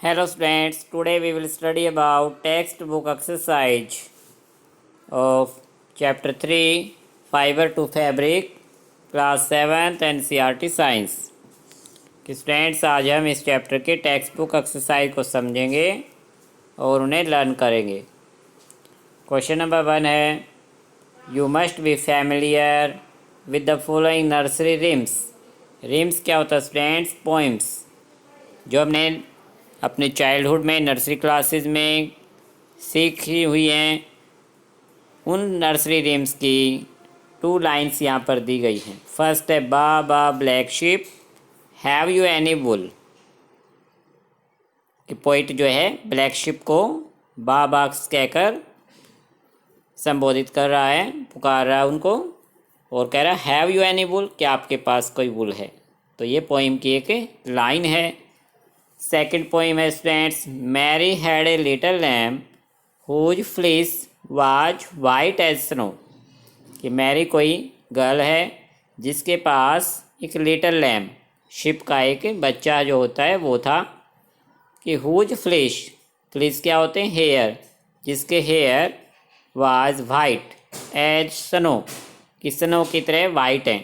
Hello students, today we will study about textbook exercise of chapter 3 Fiber to Fabric class 7th NCERT Science। कि students आज हम इस chapter के text book exercise को समझेंगे और उन्हें लर्न करेंगे। क्वेश्चन नंबर 1 है, you must be familiar with the following nursery RIMS. RIMS क्या होता है स्टूडेंट्स? पोइम्स जो हमने अपने चाइल्डहुड में नर्सरी क्लासेस में सीखी हुई हैं। उन नर्सरी रिम्स की 2 लाइन्स यहाँ पर दी गई हैं। फर्स्ट है, baa baa black sheep have you any wool. कि पोइट जो है ब्लैक शिप को बा बा कहकर संबोधित कर रहा है, पुकार रहा है उनको और कह रहा है हैव यू एनी वुल, क्या आपके पास कोई वुल है। तो ये पोइम की एक लाइन है। सेकंड पोइम है students, Mary had a little lamb whose fleece was white as snow. कि मैरी कोई गर्ल है जिसके पास एक लिटिल लैम्ब, शिप का एक बच्चा जो होता है वो था। कि हुज फ्लीस, फ्लीस क्या होते हैं? हेयर, जिसके hair was white as snow, कि स्नो की तरह वाइट हैं।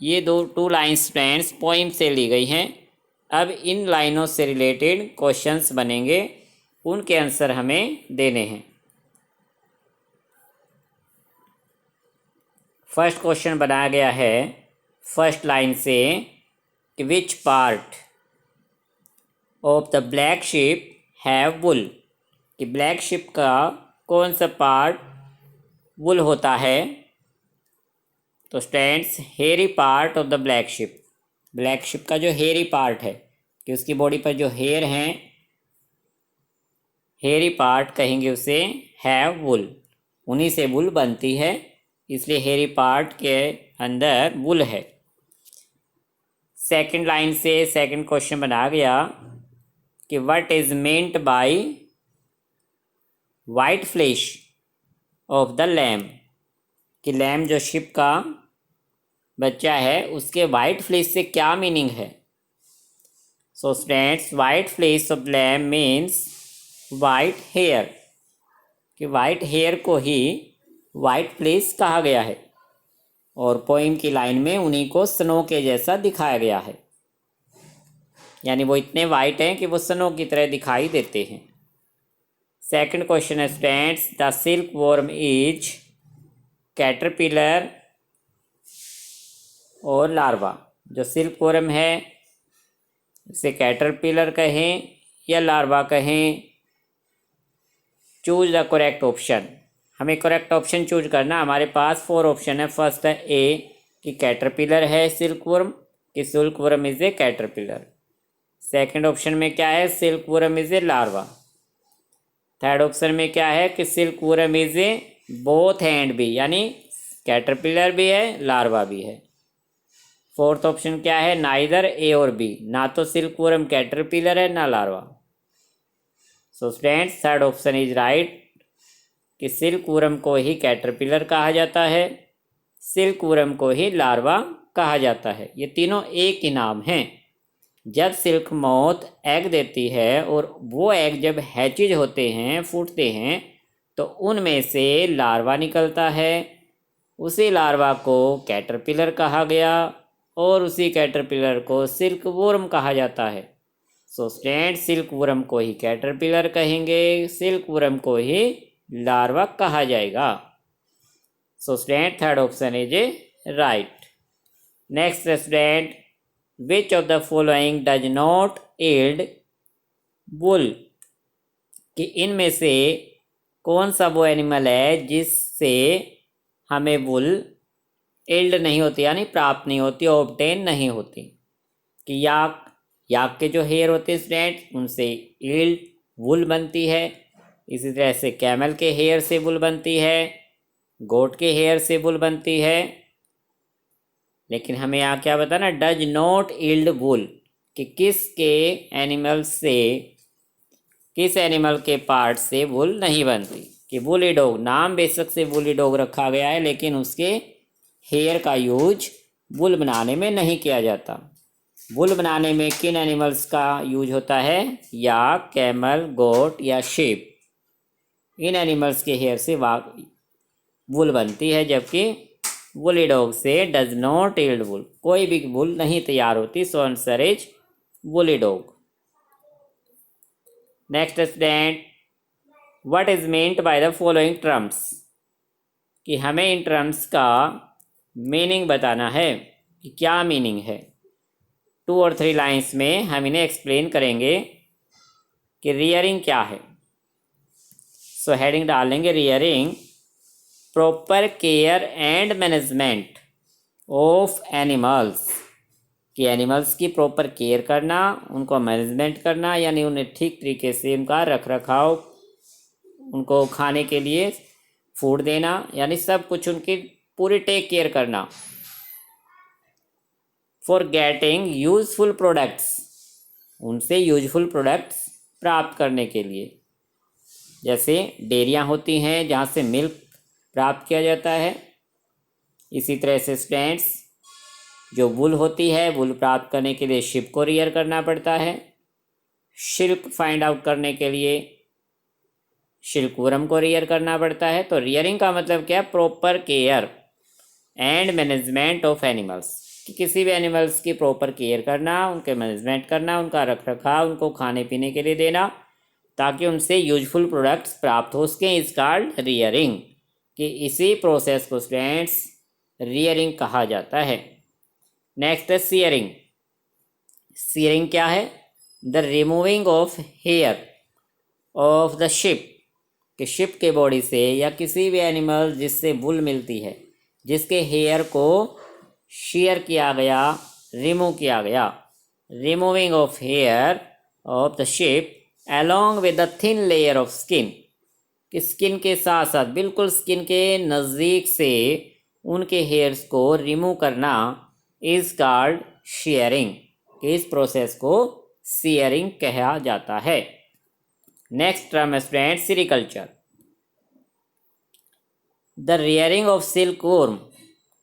ये 2 लाइन्स फ्रेंड्स पोइम से ली गई हैं। अब इन लाइनों से रिलेटेड क्वेश्चंस बनेंगे, उनके आंसर हमें देने हैं। फर्स्ट क्वेश्चन बनाया गया है फर्स्ट लाइन से, which part of the black sheep have wool. कि ब्लैक शिप का कौन सा पार्ट वुल होता है? तो students, hairy part of the black ship. Black ship का जो हेयरी पार्ट है, कि उसकी बॉडी पर जो हेयर हैं, हेयरी पार्ट कहेंगे उसे, हैव वुल, उन्हीं से वुल बनती है, इसलिए हेयरी पार्ट के अंदर वुल है। सेकंड लाइन से सेकंड क्वेश्चन बना गया कि what is meant by white flesh of the lamb. कि लैम्ब जो शिप का बच्चा है उसके वाइट फ्लैश से क्या मीनिंग है? So students, white flesh of lamb means white hair. कि वाइट हेयर को ही वाइट फ्लैश कहा गया है और पोइम की लाइन में उन्हीं को स्नो के जैसा दिखाया गया है, यानी वो इतने वाइट हैं कि वो स्नो की तरह दिखाई देते हैं। सेकंड क्वेश्चन है students, the silk worm is caterpillar और लार्वा। जो सिल्क वर्म है इसे कैटरपिलर कहें या लार्वा कहें, चूज द करेक्ट ऑप्शन। हमें करेक्ट ऑप्शन चूज करना। हमारे पास 4 ऑप्शन है। फर्स्ट है ए, कि कैटरपिलर है सिल्क वर्म, कि silk worm is a caterpillar. Second option में क्या है? Silk worm is a larva. Third option में क्या है? कि silk worm is A both and भी, यानी कैटरपिलर भी है लार्वा भी है। फोर्थ ऑप्शन क्या है? नाइदर ए और बी, ना तो सिल्क वर्म कैटरपिलर है ना larva. So students, third option is right, कि सिल्क वर्म को ही कैटरपिलर कहा जाता है, सिल्क वर्म को ही लार्वा कहा जाता है। ये तीनों एक ही नाम हैं। जब सिल्क मोथ एग देती है और वो एग जब हैचेज होते हैं, फूटते हैं, तो उनमें से लार्वा निकलता है। उसी लार्वा को कैटरपिलर कहा गया और उसी कैटरपिलर को सिल्क वर्म कहा जाता है। सो स्टूडेंट, सिल्क वर्म को ही कैटरपिलर कहेंगे, सिल्क वर्म को ही लार्वा कहा जाएगा। So student, third option is right. Next student, which of the following does not yield wool. कि इनमें से कौन सा वो एनिमल है जिससे हमें वुल यील्ड नहीं होती, यानी प्राप्त नहीं होती, ऑब्टेन नहीं होती। कि याक के जो हेयर होते हैं स्टूडेंट, उनसे यील्ड वुल बनती है। इसी तरह से कैमल के हेयर से वुल बनती है, गोट के हेयर से वुल बनती है। लेकिन हमें यहाँ क्या बताना, डज नॉट यील्ड वुल, कि किसके एनिमल से, किस एनिमल के पार्ट से वुल नहीं बनती। कि वुली डॉग, नाम बेशक से वुली डॉग रखा गया है, लेकिन उसके हेयर का यूज वुल बनाने में नहीं किया जाता। वुल बनाने में किन एनिमल्स का यूज होता है? या कैमल, गोट या sheep। इन एनिमल्स के हेयर से वुल बनती है, जबकि वुली डॉग से डज नॉट यील्ड वुल, कोई भी वुल नहीं तैयार होती। So answer is woolly dog. Next student, what is meant by the following terms, कि हमें इन टर्म्स का मीनिंग बताना है कि क्या मीनिंग है। 2 और 3 लाइंस में हम इन्हें एक्सप्लेन करेंगे कि रियरिंग क्या है। सो हेडिंग डालेंगे rearing, proper care and management of animals, कि एनिमल्स की प्रॉपर केयर करना, उनको मैनेजमेंट करना, यानी उन्हें ठीक तरीके से उनका रख रखाव, उनको खाने के लिए फूड देना, यानी सब कुछ उनकी पूरी टेक केयर करना। फॉर गेटिंग यूजफुल प्रोडक्ट्स, उनसे यूजफुल प्रोडक्ट्स प्राप्त करने के लिए, जैसे डेयरियाँ होती हैं जहाँ से मिल्क प्राप्त किया जाता है। इसी तरह से स्टूडेंट्स, जो वुल होती है, वुल प्राप्त करने के लिए शिप को रियर करना पड़ता है। सिल्क फाइंड आउट करने के लिए सिल्कवर्म को रियर करना पड़ता है। तो रियरिंग का मतलब क्या? Proper care and management of animals, कि किसी भी एनिमल्स की प्रॉपर केयर करना, उनके मैनेजमेंट करना, उनका रख रखाव, उनको खाने पीने के लिए देना, ताकि उनसे यूजफुल प्रोडक्ट्स प्राप्त हो सकें, इज कॉल्ड रियरिंग। कि इसी प्रोसेस को स्टूडेंट्स रियरिंग कहा जाता है। नेक्स्ट है सीयरिंग। सीयरिंग क्या है? The removing of hair of the sheep, कि शिप के बॉडी से या किसी भी एनिमल जिससे वुल मिलती है, जिसके हेयर को शेयर किया गया, रिमूव किया गया। Removing of hair of the sheep along with the thin layer of skin, कि स्किन के साथ साथ बिल्कुल स्किन के नज़दीक से उनके हेयर्स को रिमूव करना इज कॉल्ड शेयरिंग, कि इस प्रोसेस को शेयरिंग कहा जाता है। नेक्स्ट टर्म है student sericulture. The rearing of silkworm,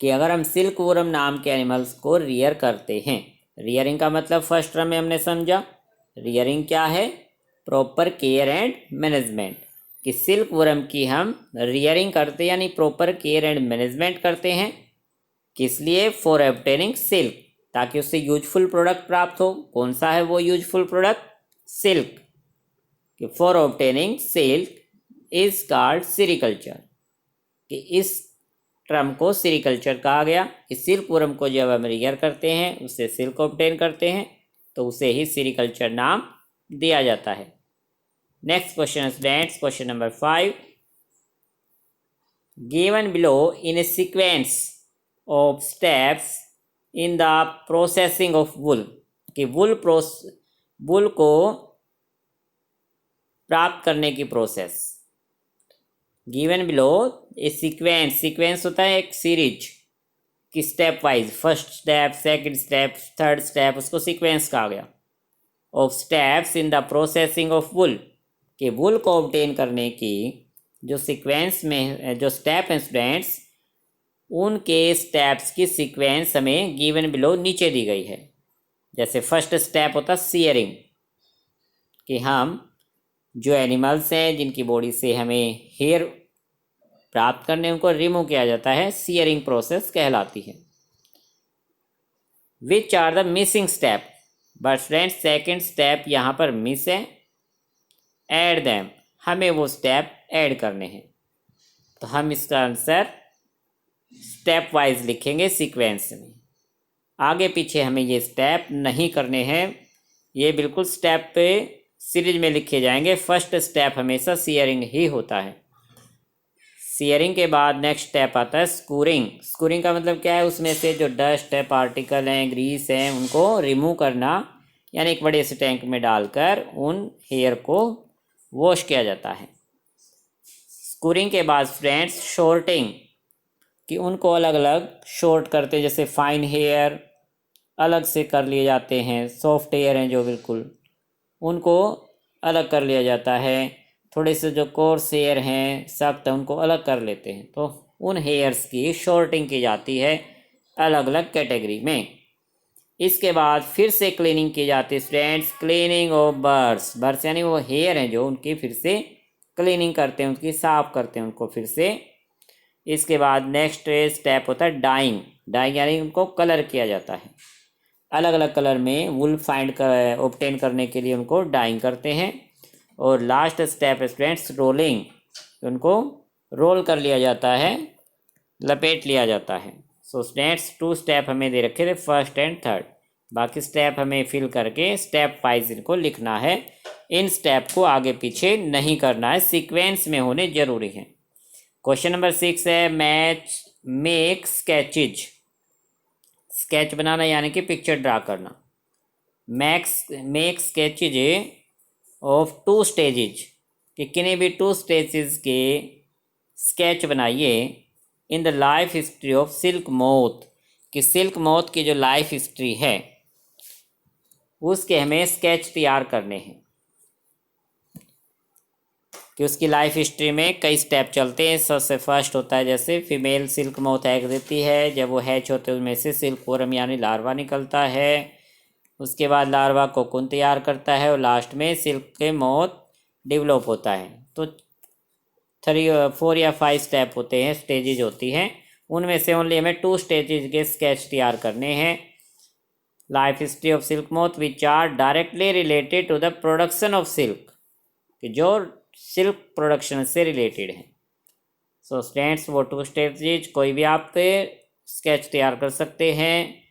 कि अगर हम सिल्कवर्म नाम के एनिमल्स को रियर करते हैं, रियरिंग का मतलब फर्स्ट टर्म में हमने समझा। रियरिंग क्या है? प्रॉपर केयर एंड मैनेजमेंट, कि सिल्कवर्म की हम रियरिंग करते हैं, यानी प्रॉपर केयर एंड मैनेजमेंट करते हैं। किस लिए? फॉर ऑब्टेनिंग सिल्क, ताकि उससे यूजफुल प्रोडक्ट प्राप्त हो। कौन सा है वो यूजफुल प्रोडक्ट? सिल्क। कि for obtaining silk is called sericulture, कि इस टर्म को सेरिकल्चर कहा गया। इस सिल्कवर्म को जब हम रियर करते हैं, उससे सिल्क ऑब्टेन करते हैं, तो उसे ही सेरिकल्चर नाम दिया जाता है। Next question students, question number 5, given below in a sequence of steps in the processing of wool, कि वुल को प्राप्त करने की process. Given below a sequence होता है एक सीरीज की, step wise, first step, second step, third step, उसको सीक्वेंस कहा गया। Of steps in the processing of wool, कि वुल को ऑब्टेन करने की जो सीक्वेंस में जो स्टेप हैं स्टूडेंट्स, उनके स्टेप्स की सीक्वेंस हमें गिवन बिलो नीचे दी गई है। जैसे फर्स्ट स्टेप होता है सीयरिंग, कि हम जो एनिमल्स हैं जिनकी बॉडी से हमें हेयर प्राप्त करने, उनको रिमूव किया जाता है, सीयरिंग प्रोसेस कहलाती है। Which are the missing step, but friends second step यहाँ पर मिस है। ऐड दैम, हमें वो स्टेप ऐड करने हैं। तो हम इसका आंसर स्टेप वाइज लिखेंगे सीक्वेंस में। आगे पीछे हमें ये स्टेप नहीं करने हैं, ये बिल्कुल स्टेप पे सीरीज में लिखे जाएंगे। फर्स्ट स्टेप हमेशा सीयरिंग ही होता है। सीयरिंग के बाद नेक्स्ट स्टेप आता है स्कूरिंग। स्कूरिंग का मतलब क्या है? उसमें से जो डस्ट है, पार्टिकल हैं, ग्रीस हैं, उनको रिमूव करना, यानी एक बड़े से टैंक में डालकर उन हेयर को वॉश किया जाता है। स्कूरिंग के बाद फ्रेंड्स शॉर्टिंग, कि उनको अलग अलग शॉर्ट करते हैं। जैसे फाइन हेयर अलग से कर लिए जाते हैं, सॉफ्ट हेयर हैं जो बिल्कुल, उनको अलग कर लिया जाता है। थोड़े से जो कोर्स हेयर हैं, सख्त हैं, उनको अलग कर लेते हैं। तो उन हेयर्स की शॉर्टिंग की जाती है अलग अलग कैटेगरी में। इसके बाद फिर से क्लीनिंग की जाती है students, cleaning of birds. Birds यानी वो हेयर हैं जो, उनकी फिर से क्लीनिंग करते हैं, उनकी साफ करते हैं उनको फिर से। इसके बाद नेक्स्ट स्टेप होता है डाइंग। डाइंग यानी उनको कलर किया जाता है, अलग अलग कलर में वुल फाइंड कर ऑब्टेन करने के लिए उनको डाइंग करते हैं। और लास्ट स्टेप स्टूडेंट्स रोलिंग, उनको रोल कर लिया जाता है, लपेट लिया जाता है। सो स्टूडेंट्स 2 स्टेप हमें दे रखे थे, फर्स्ट एंड थर्ड। बाकी स्टेप हमें फिल करके स्टेप वाइज इनको लिखना है। इन स्टेप को आगे पीछे नहीं करना है, सीक्वेंस में होने जरूरी है। क्वेश्चन नंबर 6 है मैच मेक स्केचेज। स्केच बनाना यानी कि पिक्चर ड्रा करना। मेक स्केचेज ऑफ 2 स्टेजेज, कि किन्हीं भी 2 स्टेजेस के स्केच बनाइए इन the life history of silk moth, कि सिल्क मोथ की जो लाइफ हिस्ट्री है उसके हमें स्केच तैयार करने हैं, कि उसकी लाइफ हिस्ट्री में कई स्टेप चलते हैं। सबसे फर्स्ट होता है जैसे फीमेल सिल्क मोथ एग देती है, जब वो हैच होते हैं उसमें से सिल्क वर्म यानी लार्वा निकलता है। उसके बाद लार्वा कोकून तैयार करता है और लास्ट में सिल्क के मोथ डेवलप होता है। तो 4 या 5 स्टेप होते हैं, स्टेजेज होती हैं, उनमें से ओनली हमें 2 स्टेजेज के स्केच तैयार करने हैं। Life history of silk moth which are directly related to the production of silk, कि जो सिल्क प्रोडक्शन से रिलेटेड है। सो स्टूडेंट्स वो 2 स्टेजेज कोई भी आप स्केच तैयार कर सकते हैं।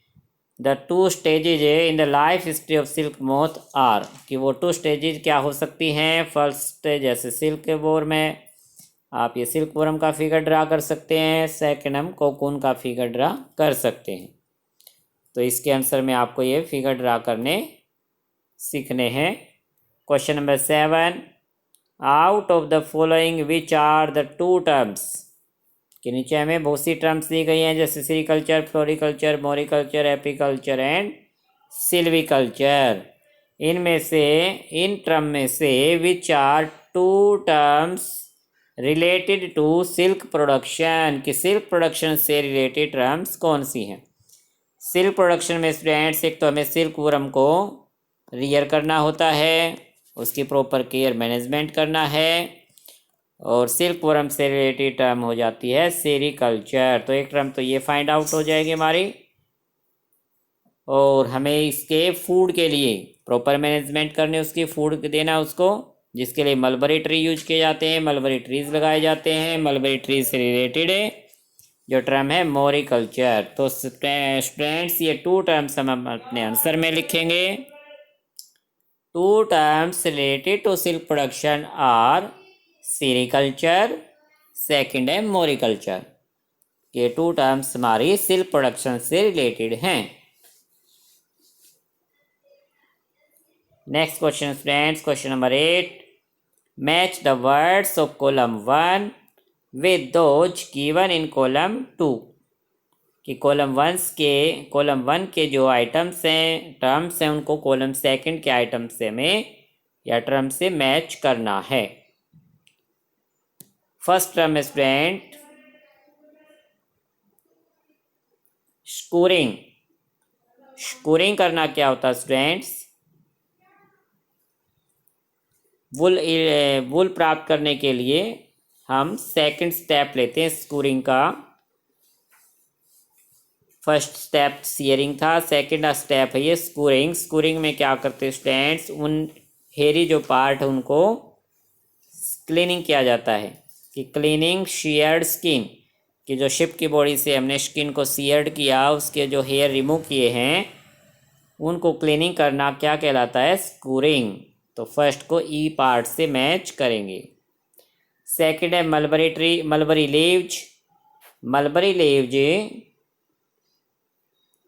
The 2 stages in the life history of silk moth are, कि वो 2 स्टेजेज क्या हो सकती हैं। फर्स्ट जैसे सिल्क के बोर में आप ये सिल्क वर्म का फिगर ड्रा कर सकते हैं, सेकंड हम कोकून का फिगर ड्रा कर सकते हैं। तो इसके आंसर में आपको ये फिगर ड्रा करने सीखने हैं। Question number 7, out of the following which are the 2 terms, के नीचे हमें बहुत सी टर्म्स दी गई हैं जैसे sericulture, floriculture, moriculture, apiculture and silviculture. इनमें से इन टर्म में से which are 2 terms related to silk production, कि सिल्क प्रोडक्शन से रिलेटेड टर्म्स कौन सी हैं। सिल्क प्रोडक्शन में स्टूडेंट्स एक तो हमें सिल्क वर्म को रियर करना होता है, उसकी प्रॉपर केयर मैनेजमेंट करना है, और सिल्क वर्म से रिलेटेड टर्म हो जाती है सेरिकल्चर। तो एक टर्म तो ये फाइंड आउट हो जाएगी हमारी। और हमें इसके फूड के लिए प्रॉपर मैनेजमेंट करने, उसकी फूड देना उसको, जिसके लिए मलबरी ट्री यूज किए जाते हैं, मलबरी ट्रीज लगाए जाते हैं। मलबरी ट्री से रिलेटेड है जो टर्म है मोरिकल्चर। तो स्टूडेंट्स ये 2 टर्म्स हम अपने आंसर में लिखेंगे। 2 terms related to silk production are sericulture, second है मोरिकल्चर। ये 2 टर्म्स हमारी सिल्क प्रोडक्शन से रिलेटेड हैं। Next question students, question number 8, match the words of column 1 with those given in column 2, कि कॉलम 1 के जो आइटम्स हैं, टर्म्स हैं, उनको कॉलम 2 के आइटम्स से हमें या टर्म से मैच करना है। First term student scoring. Scoring करना क्या होता है स्टूडेंट्स, वुल प्राप्त करने के लिए हम सेकंड स्टेप लेते हैं स्कोरिंग का। फर्स्ट स्टेप सियरिंग था, सेकंड स्टेप है ये स्कोरिंग। स्कोरिंग में क्या करते हैं स्टूडेंट्स, उन हेयरी जो पार्ट है उनको क्लीनिंग किया जाता है, कि क्लीनिंग शेयर्ड स्किन, कि जो शिप की बॉडी से हमने स्किन को सियर्ड किया, उसके जो हेयर रिमूव किए हैं उनको क्लीनिंग करना क्या कहलाता है, स्कोरिंग। तो फर्स्ट को ई पार्ट से मैच करेंगे। सेकंड है mulberry tree, mulberry leaves. Mulberry leaves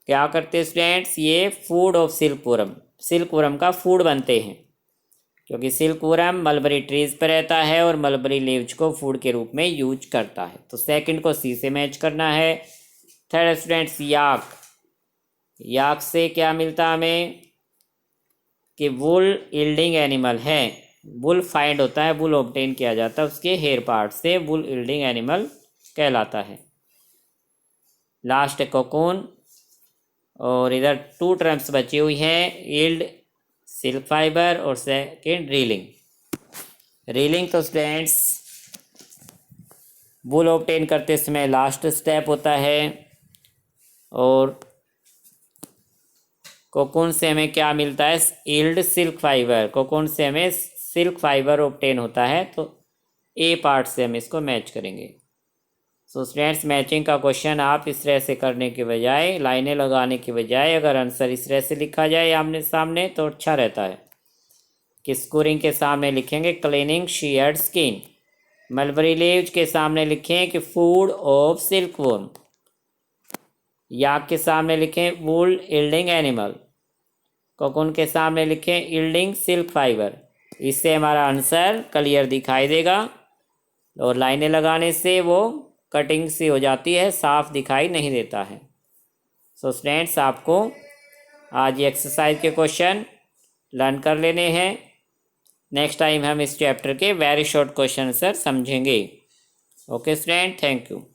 क्या करते हैं स्टूडेंट्स, ये food of silk worm, silk worm का फूड बनते हैं, क्योंकि सिल्क वर्म मलबरी ट्रीज पर रहता है और मलबरी लीव्स को फूड के रूप में यूज करता है। तो सेकंड को सी से मैच करना है। थर्ड स्टूडेंट्स याक। याक से क्या मिलता हमें, कि वुल यील्डिंग एनिमल है, वुल फाइंड होता है, वुल ऑब्टेन किया जाता है उसके हेयर पार्ट से, वुल यील्डिंग एनिमल कहलाता है। लास्ट है कोकून। और इधर 2 टर्म्स बची हुई हैं, यील्ड, सिल्क फाइबर और सेकेंड रीलिंग। रीलिंग तो स्टूडेंट्स वूल ऑब्टेन करते समय लास्ट स्टेप होता है। और कोकून से हमें क्या मिलता है? Yield silk fibre. कोकून से हमें सिल्क फाइबर ऑब्टेन होता है, तो ए पार्ट से हम इसको मैच करेंगे। सो स्टूडेंट्स, मैचिंग का क्वेश्चन आप इस तरह से करने के बजाय, लाइनें लगाने के बजाय अगर आंसर इस तरह से लिखा जाए आमने सामने तो अच्छा रहता है। कि स्कोरिंग के सामने लिखेंगे क्लीनिंग शीयर्ड स्किन, मलबरी लीव्स के सामने लिखें कि फूड ऑफ सिल्कवॉर्म, याक के सामने लिखें वूल यील्डिंग एनिमल, कोकून के सामने लिखें यील्डिंग सिल्क फाइबर। इससे हमारा आंसर क्लियर दिखाई देगा और लाइनें लगाने से वो कटिंग सी हो जाती है, साफ दिखाई नहीं देता है। सो स्टूडेंट्स, आपको आज ये एक्सरसाइज के क्वेश्चन लर्न कर लेने हैं। नेक्स्ट टाइम हम इस चैप्टर के वेरी शॉर्ट क्वेश्चन आंसर समझेंगे। Okay student, thank you.